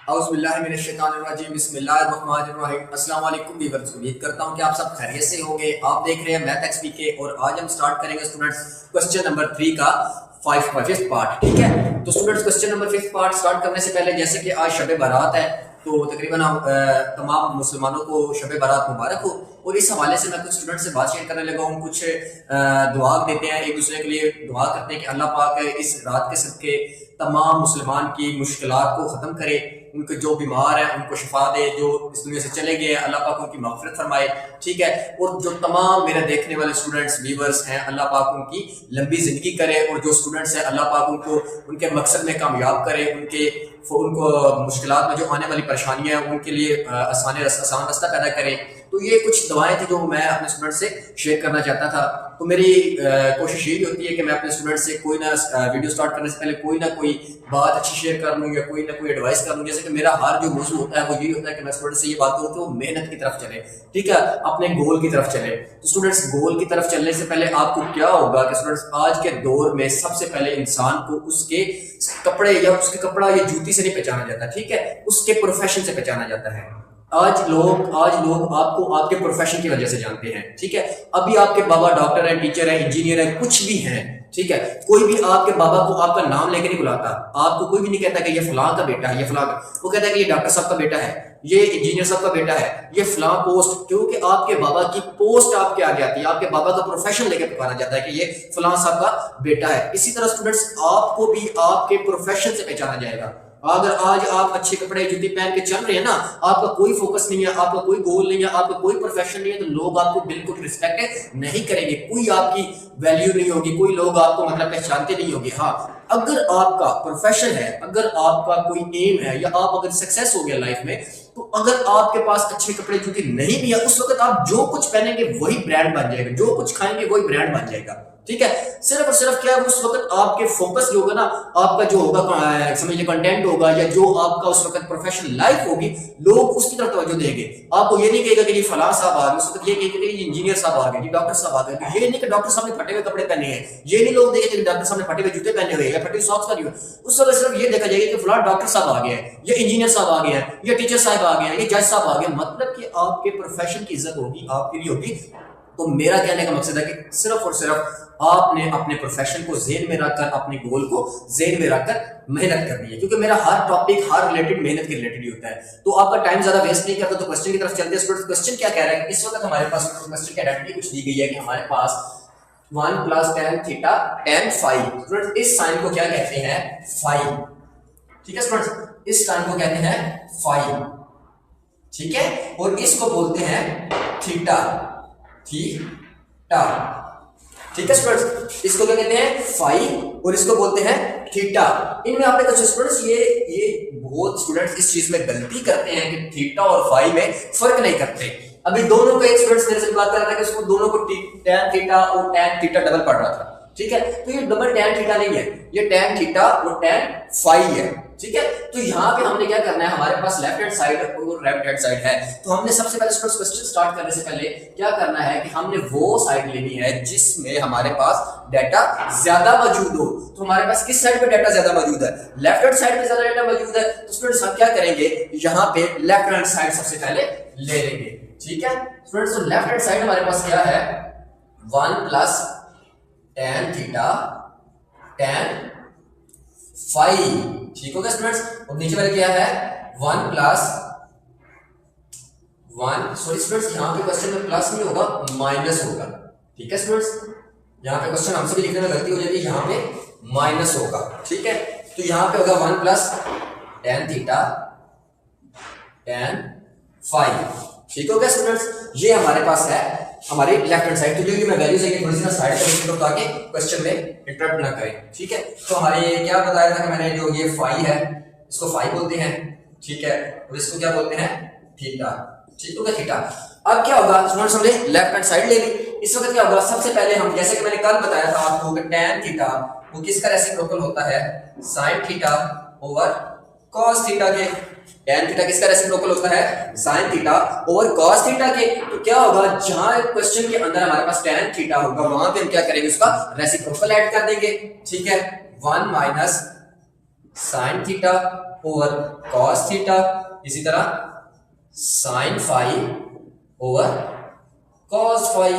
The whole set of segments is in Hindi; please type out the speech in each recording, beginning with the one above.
अस्सलाम वालेकुम व्यूअर्स, उम्मीद करता हूं कि आप सब खैरियत से होंगे। आप देख रहे हैं मैथ एक्सपीके और आज हम स्टार्ट करेंगे स्टूडेंट्स क्वेश्चन नंबर 3 का फिफ्थ पार्ट। ठीक है, तो students question number fifth part start करने से पहले जैसे कि आज शब बारात है तो तकरीबन हम तमाम मुसलमानों को शब बारात मुबारक हो। और इस हवाले से मैं कुछ स्टूडेंट से बात शेयर करने लगा हूँ। कुछ दुआ देते हैं, एक दूसरे के लिए दुआ करते हैं कि अल्लाह पाक इस रात के सदके तमाम मुसलमान की मुश्किलात को ख़त्म करे, उनके जो बीमार हैं उनको शिफा दे, जो इस दुनिया से चले गए हैं अल्लाह पाक उनकी मग़फ़िरत फरमाए। ठीक है, और जो तमाम मेरे देखने वाले स्टूडेंट्स व्यूअर्स हैं अल्लाह पाक उनकी लंबी ज़िंदगी करे, और जो स्टूडेंट्स हैं अल्लाह पाक उनको उनके मकसद में कामयाब करे, उनको मुश्किलात में जो आने वाली परेशानियां हैं उनके लिए आसान रास्ता पैदा करे। तो ये कुछ दवाएं थी जो मैं अपने स्टूडेंट से शेयर करना चाहता था। तो मेरी कोशिश ये भी होती है कि मैं अपने स्टूडेंट से कोई ना वीडियो स्टार्ट करने से पहले कोई ना कोई बात अच्छी शेयर कर लूँ या कोई ना कोई एडवाइस कर लूँ। जैसे कि मेरा हर जो मौजूद होता है वो यही होता है कि मैं स्टूडेंट से ये बात करूँ कि वो मेहनत की तरफ चले, ठीक है, अपने गोल की तरफ चले। तो स्टूडेंट्स गोल की तरफ चलने से पहले आपको क्या होगा कि स्टूडेंट्स आज के दौर में सबसे पहले इंसान को उसके कपड़े या उसके कपड़ा या जूती से नहीं पहचाना जाता, ठीक है, उसके प्रोफेशन से पहचाना जाता है। आज लोग आपको आपके प्रोफेशन की वजह से जानते हैं। ठीक है, अभी आपके बाबा डॉक्टर है, टीचर है, इंजीनियर है, कुछ भी हैं, ठीक है, कोई भी आपके बाबा को आपका नाम लेकर नहीं बुलाता। आपको कोई भी नहीं कहता कि ये फलां का बेटा है, ये फलां का, वो कहता है कि ये डॉक्टर साहब का बेटा है, ये इंजीनियर साहब का बेटा है, ये फलां पोस्ट, क्योंकि आपके बाबा की पोस्ट आपके आगे आती है, आपके बाबा का प्रोफेशन लेकर पुकारा जाता है कि ये फलां साहब का बेटा है। इसी तरह स्टूडेंट्स आपको भी आपके प्रोफेशन से पहचाना जाएगा। अगर आज आप अच्छे कपड़े जूते पहन के चल रहे हैं ना, आपका कोई फोकस नहीं है, आपका कोई गोल नहीं है, आपका कोई प्रोफेशन नहीं है, तो लोग आपको बिल्कुल रिस्पेक्ट नहीं करेंगे, कोई आपकी वैल्यू नहीं होगी, कोई लोग आपको मतलब पहचानते नहीं होंगे। हाँ, अगर आपका प्रोफेशन है, अगर आपका कोई एम है, या आप अगर सक्सेस हो गया लाइफ में, तो अगर आपके पास अच्छे कपड़े जूते नहीं भी है, उस वक्त आप जो कुछ पहनेंगे वही ब्रांड बन जाएगा, जो कुछ खाएंगे वही ब्रांड बन जाएगा। ठीक है, सिर्फ और सिर्फ क्या है, उस वक्त आपके फोकस जो होगा ना, आपका जो होगा समझिए कंटेंट होगा, या जो आपका उस वक्त प्रोफेशनल लाइफ होगी, लोग उसकी तरफ तवज्जो देंगे। आपको ये नहीं कहेगा कि ये फलां साहब आ गए, उस वक्त ये कहेगा कि ये इंजीनियर साहब आ गए, ये डॉक्टर साहब आ गए। ये नहीं कि डॉक्टर साहब ने फटे हुए कपड़े पहने हैं, ये नहीं लोग देखेंगे कि डॉक्टर साहब ने फटे हुए जूते पहने हुए या फटे हुए सॉक्स पहने हुए। उस वक्त सिर्फ ये देखा जाएगा कि फलां डॉक्टर साहब आ गया है, ये इंजीनियर साहब आ गया है, ये टीचर साहब आ गया है, ये जज साहब आ गया। मतलब कि आपके प्रोफेशन की इज्जत होगी, आपकी नहीं होगी। तो मेरा कहने का मकसद है कि सिर्फ और सिर्फ आपने अपने प्रोफेशन को ज़हन में रखकर, अपने गोल को ज़हन में रखकर मेहनत करनी है, क्योंकि मेरा हर टॉपिक हर रिलेटेड मेहनत के रिलेटेड ही होता है। तो आपका टाइम ज्यादा वेस्ट नहीं करता। तो क्वेश्चन की तरफ चलते हैं। क्वेश्चन क्या कह रहा है कि इस वक्त हमारे पास क्वेश्चन की आइडेंटिटी कुछ दी गई है कि हमारे पास 1 + tan theta tan phi. Students इस साइन को क्या कहते हैं? फाई। ठीक है स्टूडेंट्स, इस साइन को कहते हैं फाई, ठीक है, और इसको बोलते हैं थीटा। थीटा, ठीक है स्टूडेंट्स, इसको क्या कहते हैं? फाई, और इसको बोलते हैं थीटा। इनमें आपने कुछ स्टूडेंट्स ये बहुत स्टूडेंट्स इस चीज में गलती करते हैं कि थीटा और फाई में फर्क नहीं करते। अभी दोनों को एक स्टूडेंट्स मेरे से बात कर रहा था कि उसको दोनों को tan थीटा और tan थीटा डबल पढ़ रहा था, ठीक है, तो ये डबल tan थीटा नहीं है, ये tan थीटा और tan फाई है, ठीक है। तो यहाँ पे हमने क्या करना है, हमारे पास लेफ्ट हैंड साइड और राइट हैंड साइड है, तो हमने सबसे पहले क्वेश्चन स्टार्ट करने से पहले क्या करना है कि हमने वो साइड लेनी है जिसमें हमारे पास डाटा ज्यादा मौजूद हो। तो हमारे पास किस साइड पे डाटा ज्यादा मौजूद है? लेफ्ट हैंड साइड पे ज्यादा डाटा मौजूद है। तो स्टूडेंट्स हम क्या करेंगे, यहाँ पे लेफ्ट हैंड साइड सबसे पहले ले लेंगे, ठीक है स्टूडेंट्स। तो लेफ्ट हैंड साइड हमारे पास क्या है? 1 + tan थीटा tan फाई, ठीक हो गया स्टूडेंट्स। और नीचे वाले क्या है? 1 + 1, सॉरी स्टूडेंट्स, यहाँ पे क्वेश्चन में प्लस नहीं होगा, माइनस होगा, ठीक है स्टूडेंट्स। यहाँ पे क्वेश्चन हमसे भी लिखने में गलती हो जाती है, यहाँ पे माइनस होगा, ठीक है। तो यहाँ पे होगा 1 + tan थीटा tan फाई, ठीक हो गया स्टूडेंट्स। ये हमारे पास है हमारे लेफ्ट हैंड साइड। तो जो मैं वैल्यूज है थोड़ी सी ना साइड कर दूं ताकि क्वेश्चन में इंटरप्ट ना करें, ठीक है। तो हमारे क्या बताया था कि मैंने, जो ये फाई है इसको फाई बोलते हैं, ठीक है, और इसको क्या बोलते हैं? थीटा, ठीक हो गया थीटा। अब क्या होगा स्टूडेंट्स, हमने लेफ्ट हैंड साइड ले ली। इस वक्त क्या होगा, सबसे पहले हम, जैसे कि मैंने कल बताया था आपको कि tan थीटा वो किसका रेसिप्रोकल होता है? sin theta over cos theta के। tan थीटा किसका रेसिप्रोकल होता है? sin theta over cos theta के। तो क्या होगा, जहां क्वेश्चन के अंदर हमारे पास tan थीटा होगा, वहां पे हम क्या करेंगे, उसका रेसिप्रोकल ऐड कर देंगे, ठीक है। 1 - sin theta over cos theta, इसी तरह sine phi over cos phi.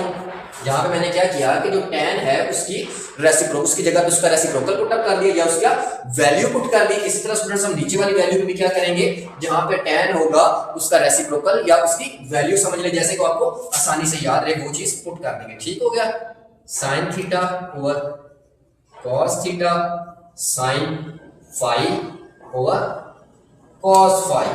यहां पे मैंने क्या किया कि जो tan है उसकी रेसिप्रोकल, उसकी जगह पे उसका रेसिप्रोकल पुट अप कर दिया या उसका वैल्यू पुट कर दी। इसी तरह स्टूडेंट्स हम नीचे वाली वैल्यू पे भी क्या करेंगे, जहां पे tan होगा उसका रेसिप्रोकल या उसकी वैल्यू समझ ले, जैसे को आपको आसानी से याद रहे वो चीज पुट कर देंगे। ठीक हो गया, sine theta over cos theta sine phi over cos phi.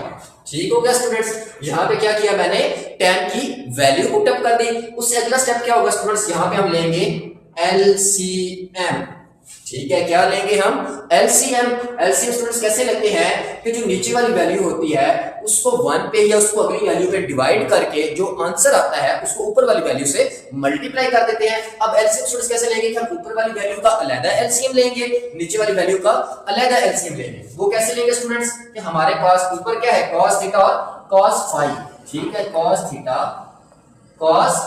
ठीक हो गया स्टूडेंट्स, यहां पे क्या किया मैंने, tan की वैल्यू पुट अप कर दी। उससे अगला स्टेप क्या होगा स्टूडेंट्स, यहां पे हम लेंगे LCM। ठीक है, क्या लेंगे हम, LCM। LCM स्टूडेंट्स कैसे लेते हैं कि जो नीचे वाली वैल्यू होती है उसको 1 पे या उसको अगली वैल्यू पे डिवाइड करके जो आंसर आता है उसको ऊपर वाली वैल्यू से मल्टीप्लाई कर देते हैं। अब LCM स्टूडेंट्स कैसे लेंगे कि हम ऊपर वाली वैल्यू का अलग LCM लेंगे, नीचे वाली वैल्यू का अलग LCM लेंगे। वो कैसे लेंगे स्टूडेंट्स कि हमारे पास ऊपर क्या है, cos थीटा और cos फाई। ठीक है, cos थीटा cos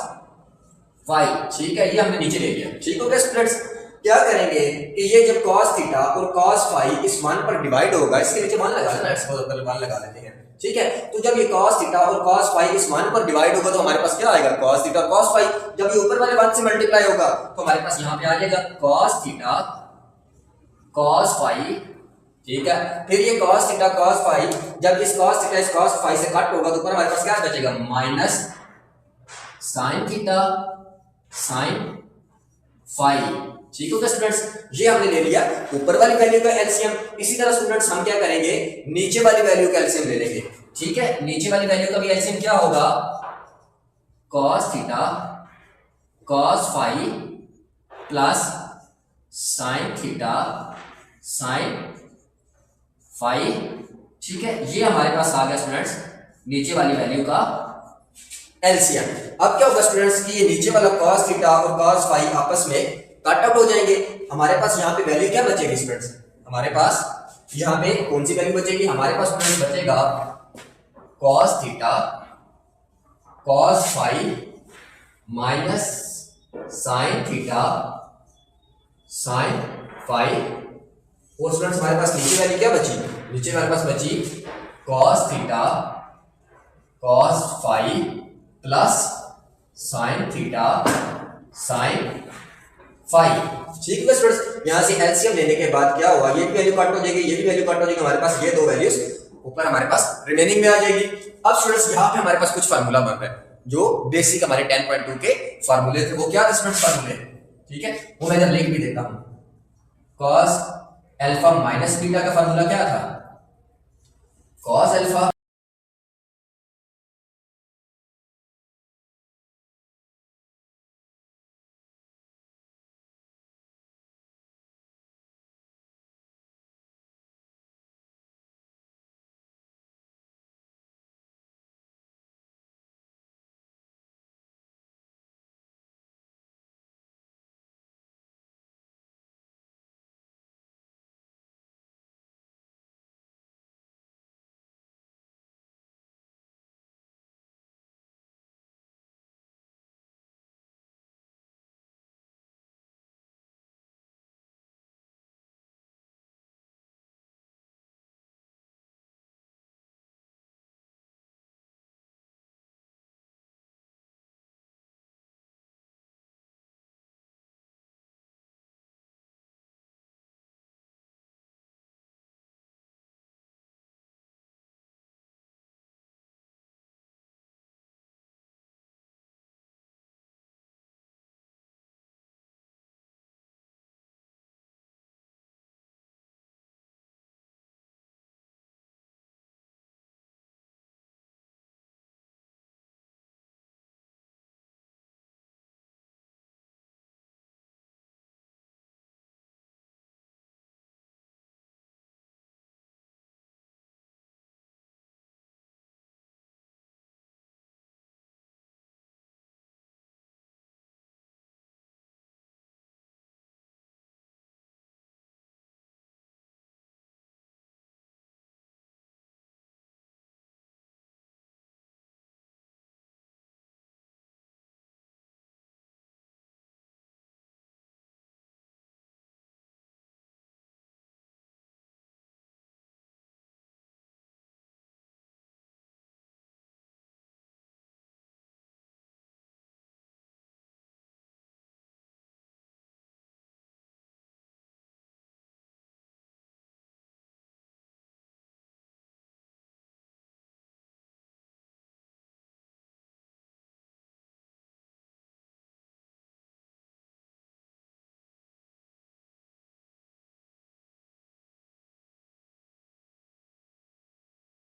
फाई। ठीक है, ये हमने नीचे ले लिया। ठीक हो गया स्टूडेंट्स, क्या करेंगे कि ये जब cos थीटा और cos फाई इस मान पर डिवाइड होगा, इसके नीचे मान लगा लेना, मान लगा लेते हैं। ठीक है, तो जब ये cos थीटा और cos फाई इस मान पर डिवाइड होगा तो हमारे पास क्या आएगा, cos थीटा और cos फाई। जब ये ऊपर वाले मान से मल्टीप्लाई होगा तो हमारे पास यहाँ पे आ जाएगा cos थीटा cos फाई। ठीक है, फिर ये cos थीटा cos फाई, जब इस cos थीटा इस cos फाई से कट होगा तो ऊपर हमारे पास क्या बचेगा, minus sin theta sin phi. ठीक होगा स्टूडेंट्स, ये हमने ले लिया ऊपर वाली वैल्यू का एलसीएम। इसी तरह स्टूडेंट्स हम क्या करेंगे, नीचे वाली वैल्यू का एलसीएम ले लेंगे। ठीक है, नीचे वाली वैल्यू का भी एलसीएम क्या होगा, cos theta cos phi plus sin theta sin phi. ठीक है, ये हमारे पास आ गया स्टूडेंट्स नीचे वाली वैल्यू का एलसीएम। अब क्या होगा स्टूडेंट्स कि ये नीचे वाला cos थीटा और cos फाई आपस में कट आउट हो जाएंगे। हमारे पास यहाँ पे वैल्यू क्या बचेगी स्टूडेंट्स, हमारे पास यहाँ पे कौन सी वैल्यू बचेगी, हमारे पास स्टूडेंट्स बचेगा cos theta cos phi minus sin theta sin phi. और स्टूडेंट्स हमारे पास नीचे वैल्यू क्या बची, नीचे हमारे पास बची cos theta cos phi plus sin theta sin phi. ठीक है स्टूडेंट्स, यहां से एलसीएम लेने के बाद क्या हुआ, ये भी वैल्यू कट हो जाएगी, ये भी वैल्यू कट हो जाएगी, हमारे पास ये दो वैल्यूज ऊपर हमारे पास रिमेनिंग में आ जाएगी। अब स्टूडेंट्स यहाँ पे हमारे पास कुछ फार्मूला बन रहा है जो बेसिक हमारे 10.2 के फार्मूले थे। वो क्या थे स्टूडेंट्स फार्मूले, ठीक है, वो मैं इधर लिख भी देता हूं। cos अल्फा माइनस बीटा का फार्मूला क्या था, cos अल्फा